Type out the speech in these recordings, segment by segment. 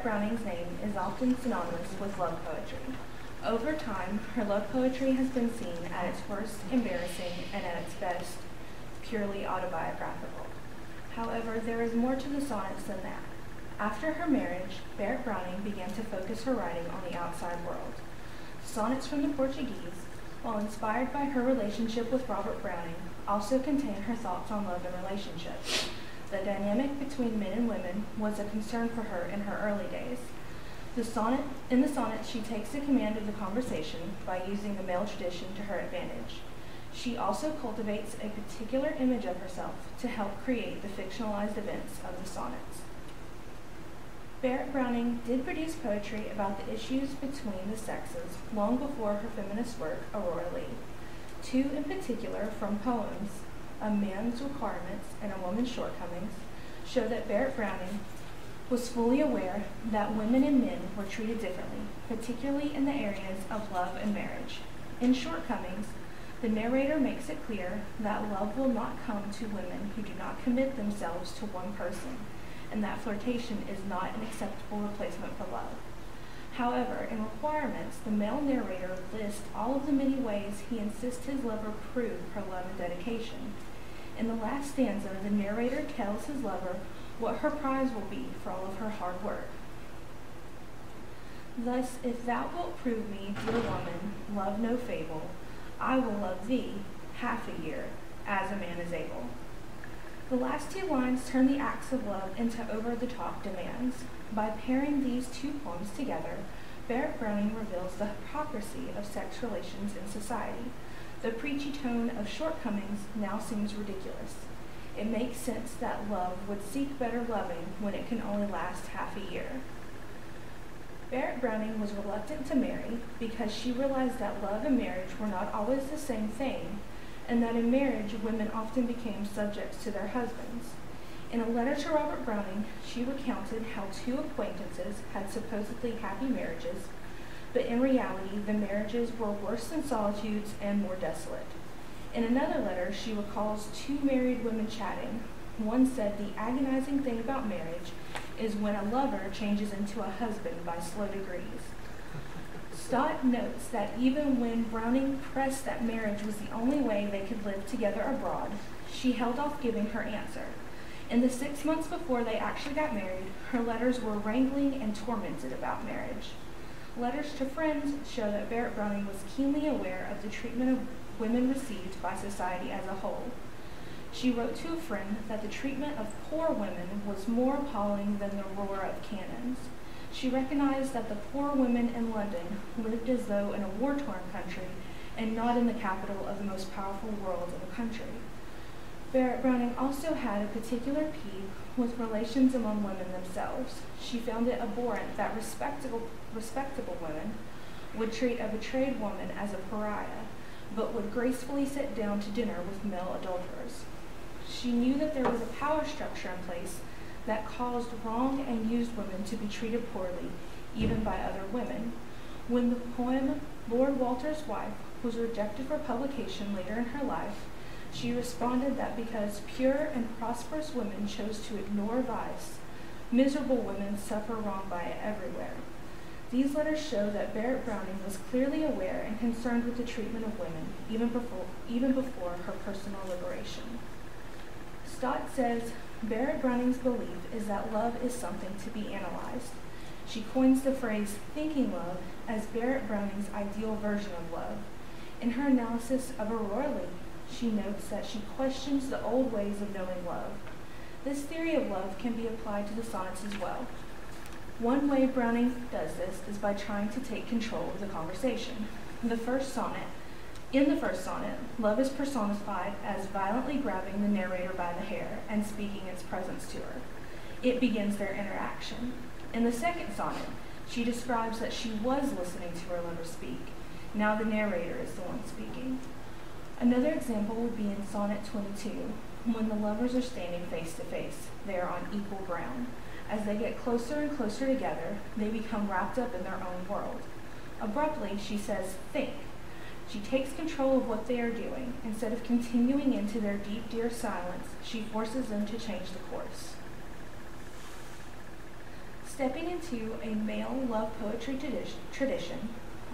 Barrett Browning's name is often synonymous with love poetry. Over time, her love poetry has been seen at its worst embarrassing and at its best purely autobiographical. However, there is more to the sonnets than that. After her marriage, Barrett Browning began to focus her writing on the outside world. Sonnets from the Portuguese, while inspired by her relationship with Robert Browning, also contain her thoughts on love and relationships. The dynamic between men and women was a concern for her in her early days. In the sonnet, she takes the command of the conversation by using the male tradition to her advantage. She also cultivates a particular image of herself to help create the fictionalized events of the sonnets. Barrett Browning did produce poetry about the issues between the sexes long before her feminist work, Aurora Leigh. Two in particular from poems, A Man's Requirements and A Woman's Shortcomings, show that Barrett Browning was fully aware that women and men were treated differently, particularly in the areas of love and marriage. In Shortcomings, the narrator makes it clear that love will not come to women who do not commit themselves to one person, and that flirtation is not an acceptable replacement for love. However, in Requirements, the male narrator lists all of the many ways he insists his lover prove her love and dedication. In the last stanza, the narrator tells his lover what her prize will be for all of her hard work. Thus, if thou wilt prove me, dear woman, love no fable, I will love thee half a year, as a man is able. The last two lines turn the acts of love into over-the-top demands. By pairing these two poems together, Barrett Browning reveals the hypocrisy of sex relations in society. The preachy tone of Shortcomings now seems ridiculous. It makes sense that love would seek better loving when it can only last half a year. Barrett Browning was reluctant to marry because she realized that love and marriage were not always the same thing, and that in marriage, women often became subjects to their husbands. In a letter to Robert Browning, she recounted how two acquaintances had supposedly happy marriages, but in reality, the marriages were worse than solitudes and more desolate. In another letter, she recalls two married women chatting. One said the agonizing thing about marriage is when a lover changes into a husband by slow degrees. Stott notes that even when Browning pressed that marriage was the only way they could live together abroad, she held off giving her answer. In the 6 months before they actually got married, her letters were wrangling and tormented about marriage. Letters to friends show that Barrett Browning was keenly aware of the treatment of women received by society as a whole. She wrote to a friend that the treatment of poor women was more appalling than the roar of cannons. She recognized that the poor women in London lived as though in a war-torn country and not in the capital of the most powerful world in the country. Barrett Browning also had a particular peeve with relations among women themselves. She found it abhorrent that respectable women would treat a betrayed woman as a pariah, but would gracefully sit down to dinner with male adulterers. She knew that there was a power structure in place that caused wrong and used women to be treated poorly, even by other women. When the poem Lord Walter's Wife was rejected for publication later in her life, she responded that because pure and prosperous women chose to ignore vice, miserable women suffer wrong by it everywhere. These letters show that Barrett Browning was clearly aware and concerned with the treatment of women, even before her personal liberation. Stott says, Barrett Browning's belief is that love is something to be analyzed. She coins the phrase thinking love as Barrett Browning's ideal version of love. In her analysis of Aurora Leigh, she notes that she questions the old ways of knowing love. This theory of love can be applied to the sonnets as well. One way Browning does this is by trying to take control of the conversation. In the first sonnet, love is personified as violently grabbing the narrator by the hair and speaking its presence to her. It begins their interaction. In the second sonnet, she describes that she was listening to her lover speak. Now the narrator is the one speaking. Another example would be in Sonnet 22, when the lovers are standing face to face. They are on equal ground. As they get closer and closer together, they become wrapped up in their own world. Abruptly, she says, think. She takes control of what they are doing. Instead of continuing into their deep, dear silence, she forces them to change the course. Stepping into a male love poetry tradition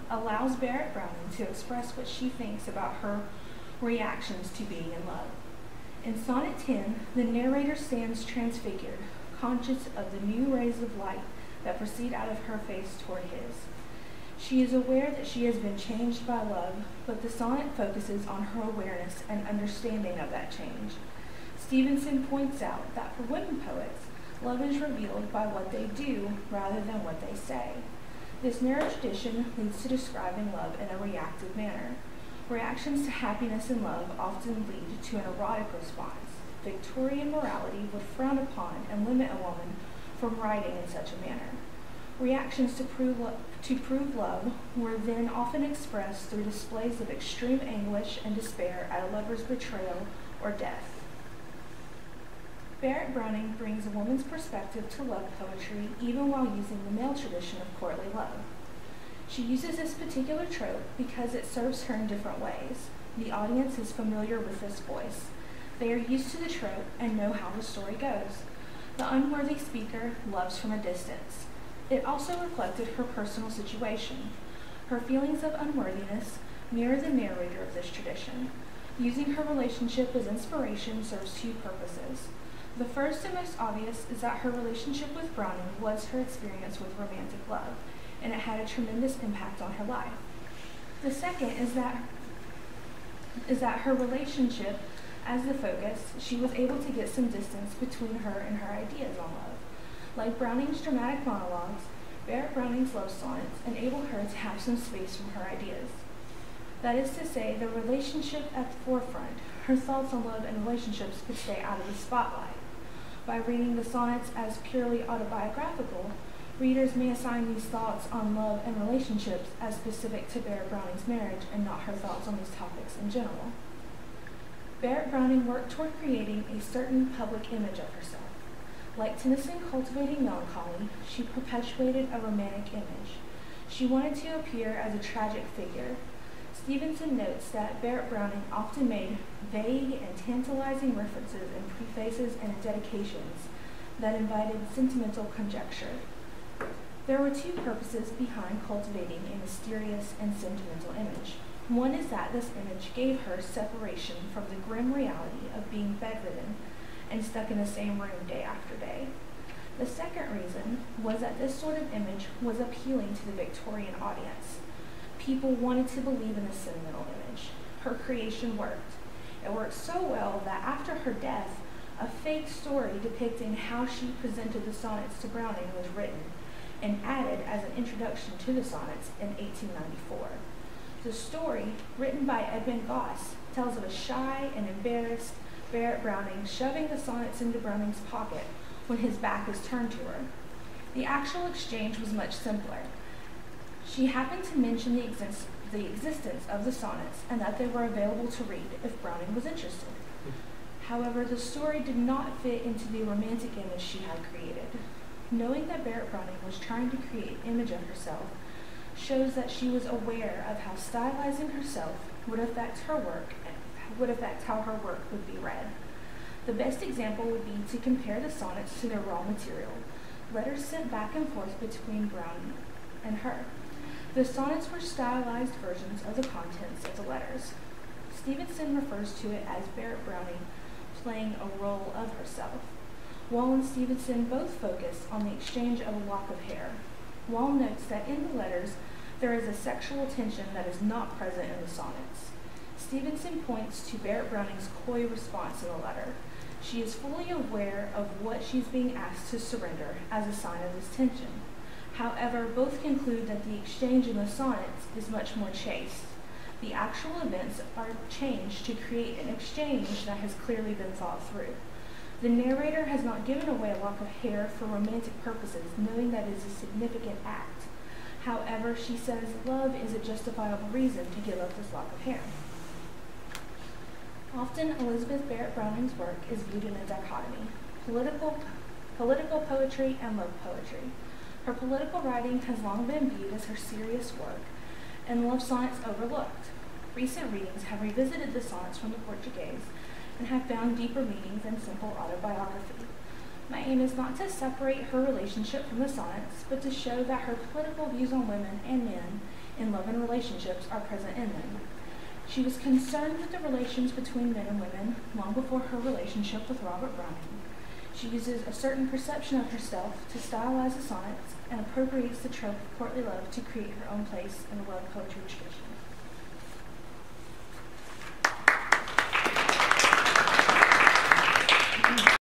allows Barrett Browning to express what she thinks about her reactions to being in love. In Sonnet 10, the narrator stands transfigured, conscious of the new rays of light that proceed out of her face toward his. She is aware that she has been changed by love, but the sonnet focuses on her awareness and understanding of that change. Stevenson points out that for women poets, love is revealed by what they do rather than what they say. This narrow tradition leads to describing love in a reactive manner. Reactions to happiness and love often lead to an erotic response. Victorian morality would frown upon and limit a woman from writing in such a manner. Reactions to prove love were then often expressed through displays of extreme anguish and despair at a lover's betrayal or death. Barrett Browning brings a woman's perspective to love poetry even while using the male tradition of courtly love. She uses this particular trope because it serves her in different ways. The audience is familiar with this voice. They are used to the trope and know how the story goes. The unworthy speaker loves from a distance. It also reflected her personal situation. Her feelings of unworthiness mirror the narrator of this tradition. Using her relationship as inspiration serves two purposes. The first and most obvious is that her relationship with Browning was her experience with romantic love, and it had a tremendous impact on her life. The second is that her relationship as the focus, she was able to get some distance between her and her ideas on love. Like Browning's dramatic monologues, Barrett Browning's love sonnets enable her to have some space from her ideas. That is to say, the relationship at the forefront, her thoughts on love and relationships could stay out of the spotlight. By reading the sonnets as purely autobiographical, readers may assign these thoughts on love and relationships as specific to Barrett Browning's marriage and not her thoughts on these topics in general. Barrett Browning worked toward creating a certain public image of herself. Like Tennyson cultivating melancholy, she perpetuated a romantic image. She wanted to appear as a tragic figure. Stevenson notes that Barrett Browning often made vague and tantalizing references in prefaces and dedications that invited sentimental conjecture. There were two purposes behind cultivating a mysterious and sentimental image. One is that this image gave her separation from the grim reality of being bedridden and stuck in the same room day after day. The second reason was that this sort of image was appealing to the Victorian audience. People wanted to believe in the sentimental image. Her creation worked. It worked so well that after her death, a fake story depicting how she presented the sonnets to Browning was written and added as an introduction to the sonnets in 1894. The story, written by Edmund Goss, tells of a shy and embarrassed Barrett Browning shoving the sonnets into Browning's pocket when his back is turned to her. The actual exchange was much simpler. She happened to mention the existence of the sonnets and that they were available to read if Browning was interested. However, the story did not fit into the romantic image she had created. Knowing that Barrett Browning was trying to create an image of herself shows that she was aware of how stylizing herself would affect her work and would affect how her work would be read. The best example would be to compare the sonnets to their raw material, letters sent back and forth between Browning and her. The sonnets were stylized versions of the contents of the letters. Stevenson refers to it as Barrett Browning playing a role of herself. Wall and Stevenson both focus on the exchange of a lock of hair. Wall notes that in the letters there is a sexual tension that is not present in the sonnets. Stevenson points to Barrett Browning's coy response in the letter. She is fully aware of what she's being asked to surrender as a sign of this tension. However, both conclude that the exchange in the sonnets is much more chaste. The actual events are changed to create an exchange that has clearly been thought through. The narrator has not given away a lock of hair for romantic purposes, knowing that it is a significant act. However, she says love is a justifiable reason to give up this lock of hair. Often, Elizabeth Barrett Browning's work is viewed in a dichotomy, political poetry and love poetry. Her political writing has long been viewed as her serious work, and love sonnets overlooked. Recent readings have revisited the sonnets from the Portuguese and have found deeper meanings than simple autobiography. My aim is not to separate her relationship from the sonnets, but to show that her political views on women and men in love and relationships are present in them. She was concerned with the relations between men and women long before her relationship with Robert Browning. She uses a certain perception of herself to stylize the sonnets and appropriates the trope of courtly love to create her own place in the love poetry tradition.